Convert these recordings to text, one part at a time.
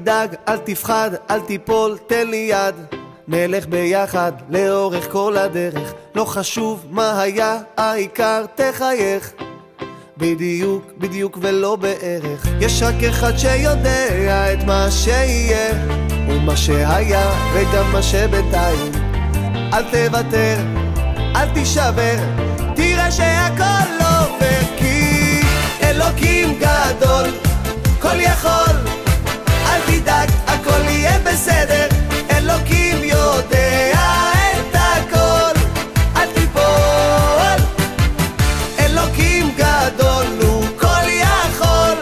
תדאג, אל תפחד, אל תיפול, תן לי יד, נלך ביחד לאורך כל הדרך, לא חשוב מה היה, העיקר תחייך, בדיוק, בדיוק ולא בערך. יש רק אחד שיודע את מה שיהיה ומה שהיה וגם מה שבינתיים. אל תוותר, אל תישבר, תראה שהכל עובר, כי אלוקים גדול, כל יכול, אל תדאג, הכל יהיה בסדר. אלוקים יודע את הכל, אל תיפול. אלוקים גדול, הוא כל יכול,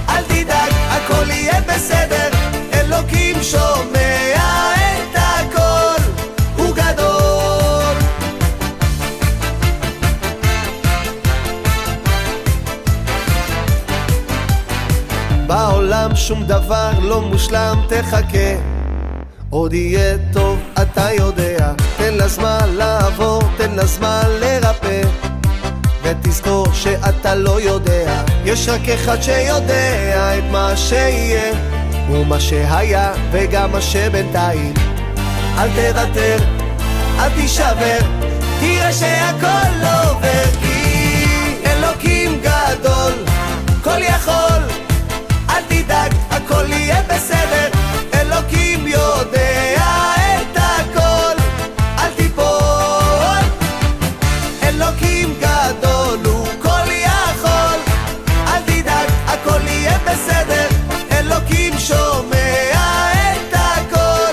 אל תדאג, הכל יהיה בסדר. אלוקים שומע את הכל, הוא גדול. בעולם שום דבר לא מושלם, תחכה, עוד יהיה טוב, אתה יודע. תן לזמן לעבור, תן לזמן לרפא, ותזכור שאתה לא יודע. יש רק אחד שיודע את מה שיהיה ומה שהיה וגם מה שבינתיים. אל תוותר, אל תישבר, תראה שהכל עובר, כי אלוקים גדול, כל יכול, אל תדאג, הכל יהיה בסדר. אלוקים יודע את הכל, אל תיפול. אלוקים גדול, הוא כל יכול, אל תדאג, הכל יהיה בסדר. אלוקים שומע את הכל,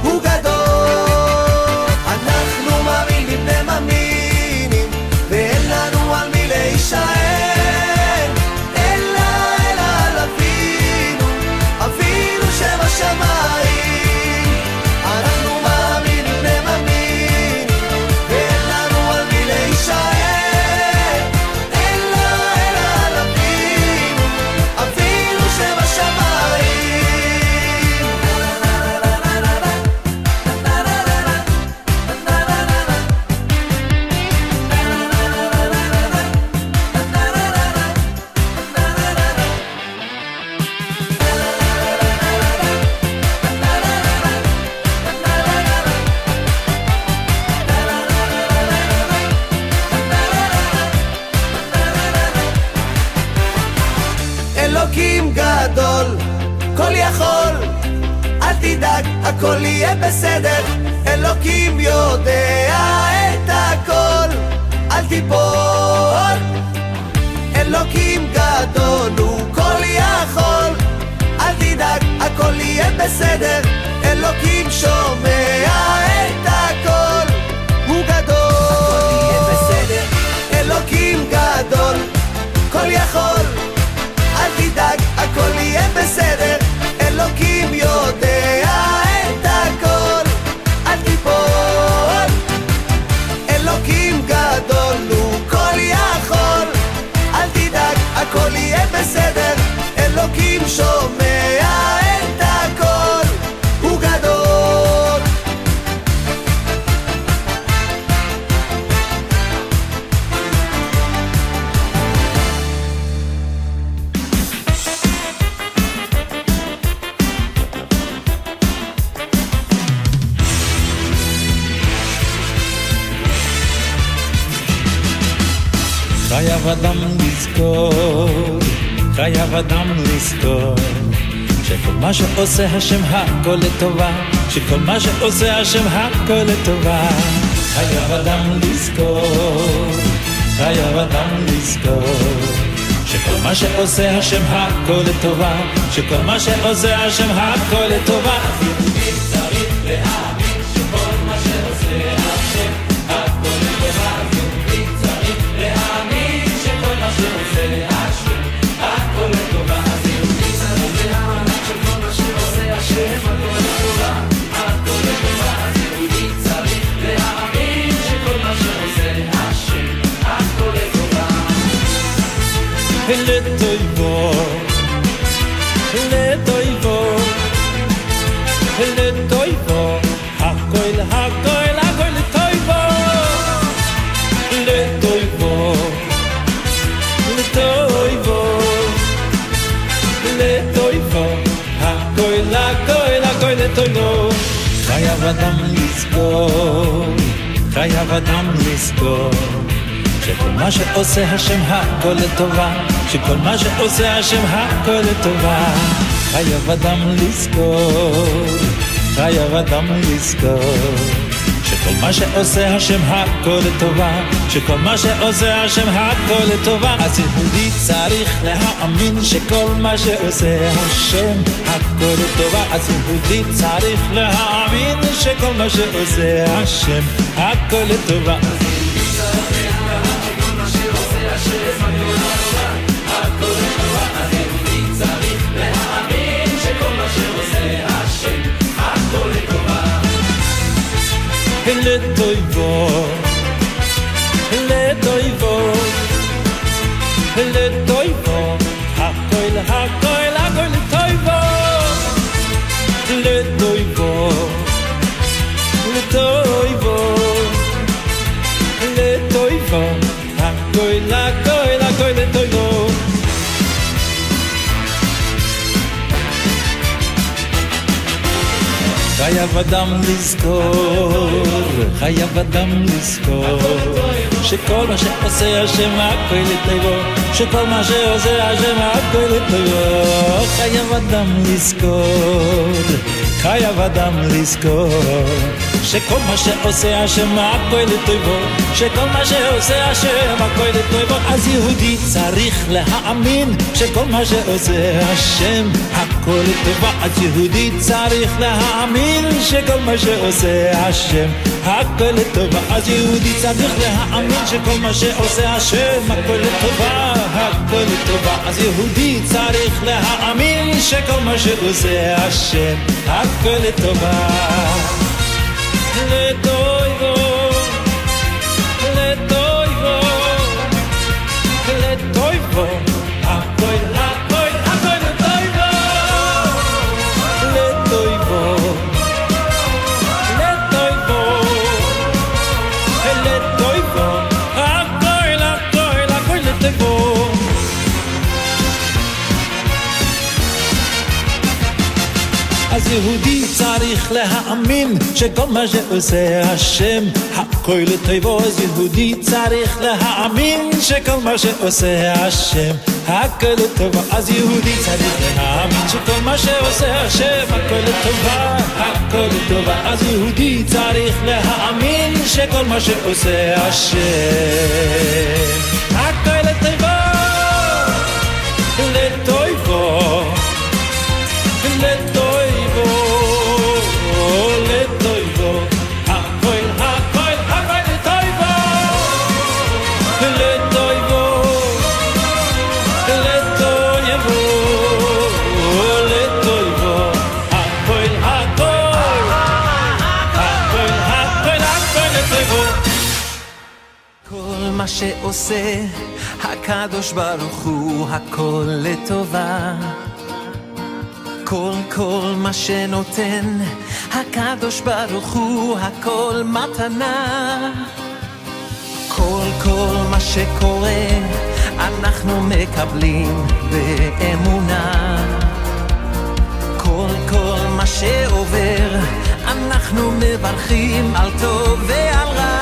הוא גדול. אנחנו מאמינים ומאמינים, ואין לנו על מי להישען, אלא על אבינו, אבינו שבשמיים. אנחנו מאמינים ומאמינים, ואין לנו על מי להישען, אלא על אבינו, אבינו שבשמיים. אלוקים גדול, כל יכול, אל תדאג, הכל יהיה בסדר. אלוקים יודע את הכל, אל תיפול. אלוקים גדול, הוא כל יכול, אל תדאג, הכל יהיה בסדר. אלוקים שומע את הכל, הוא גדול. הכל יהיה בסדר. אלוקים גדול, כל יכול, אל תדאג, הכל יהיה בסדר. אלוקים יודע את הכל, אל תיפול. אלוקים גדול, הוא כל יכול, אל תדאג, הכל יהיה בסדר. אלוקים שומע את הכל, הוא גדול. חייב אדם לזכור, חייב אדם לזכור, שכל מה שעושה השם הכל לטובה, שכל מה שעושה השם הכל לטובה. חייב אדם לזכור, חייב אדם לזכור, שכל מה שעושה השם הכל לטובה, שכל מה שעושה השם הכל לטובה. יהודי צריך להאמין שכל מה שעושה השם הכל לטובה. יהודי צריך להאמין שכל מה שעושה השם הכל לטובה. יהודי צריך להאמין שכל מה שעושה השם הכל לטובה, הכל לטובה. יהודי צריך להאמין שכל מה שעושה השם הכל לטובה. לטויבו, לטויבו, לטויבו, הכל, הכל, הכל לטויבו, לטויבו, לטויבו, לטויבו, הכל, חייב אדם לזכור, חייב אדם לזכור שכל מה שעושה השם הכל לטובה, שכל מה שעושה השם הכל לטובה. חייב אדם לזכור, חייב אדם לזכור שכל מה שעושה השם הכל לטובה, שכל מה שעושה השם הכל לטובה. אז יהודי צריך להאמין שכל מה שעושה השם הכל לטובה. אז יהודי צריך להאמין שכל מה שעושה השם הכל לטובה. לטויבו, לטויבו, לטויבו, הכל, הכל, הכל לטויבו, לטויבו, לטויבו, לטויבו, הכל, הכל, הכל לטויבו. חייב אדם לזכור, חייב אדם לזכור שכל מה שעושה השם הכל לטובו, שכל מה שעושה השם הכל לטובו. חייב אדם לזכור, חייב אדם לזכור שכל מה שעושה השם הכל לטובו, שכל מה שעושה השם הכל לטובו. אז יהודי צריך להאמין שכל מה שעושה השם הכל לטובו. אז יהודי צריך להאמין שכל מה שעושה השם הכל לטובה. אז יהודי צריך להאמין שכל מה שעושה השם הכל לטובה, הכל לטובה. אז יהודי צריך להאמין שכל מה שעושה השם הכל לטובה. לטויבו, לטויבו, לטויבו, הכל, הכל, הכל לטויבו, לטויבו, לטויבו, לטויבו, הכל, הכל, הכל לטויבו. אז יהודי צריך להאמין שכל מה שעושה השם הכל לטובו. אז יהודי צריך להאמין שכל מה שעושה השם הכל לטובה. אז יהודי צריך להאמין שכל מה שעושה השם הכל לטובה, הכל לטובה. אז יהודי צריך להאמין שכל מה שעושה השם הכל לטובה, לטובו, לטובו. מה שעושה הקדוש ברוך הוא הכל לטובה. כל מה שנותן הקדוש ברוך הוא הכל מתנה. כל מה שקורה אנחנו מקבלים באמונה. כל מה שעובר אנחנו מברכים על טוב ועל רע.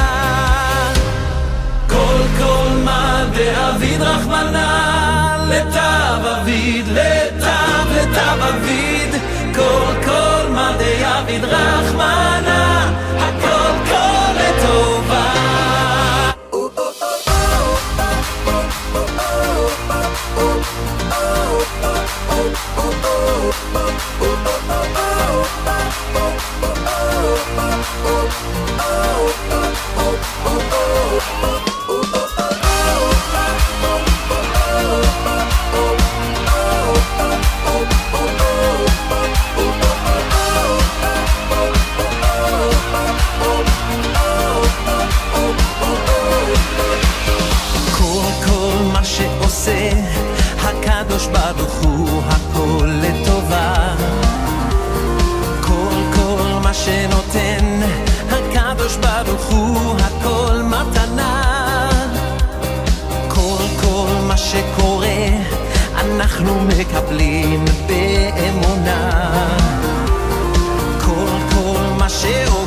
כל מה דאביד רחמנה לטב אביד, לטב אביד. כל מה דאביד רחמנה הכל כל לטובה. הקדוש ברוך הוא הכל לטובה. כל מה שנותן הקדוש ברוך הוא הכל מתנה. כל מה שקורה אנחנו מקבלים באמונה. כל מה שעובר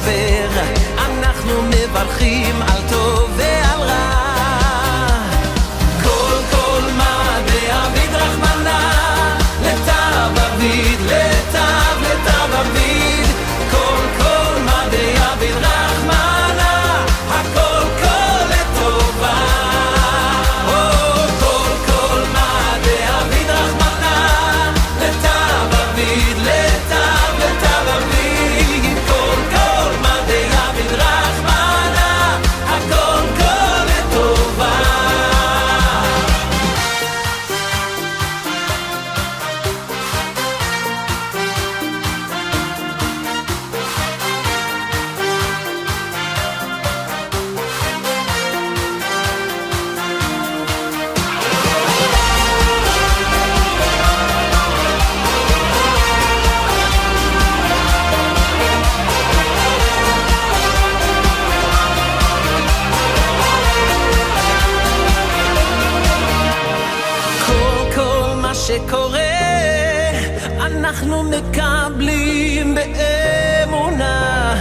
מקבלים באמונה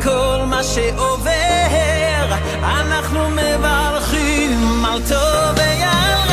כל מה שעובר, אנחנו מברכים על טוב ועל רע.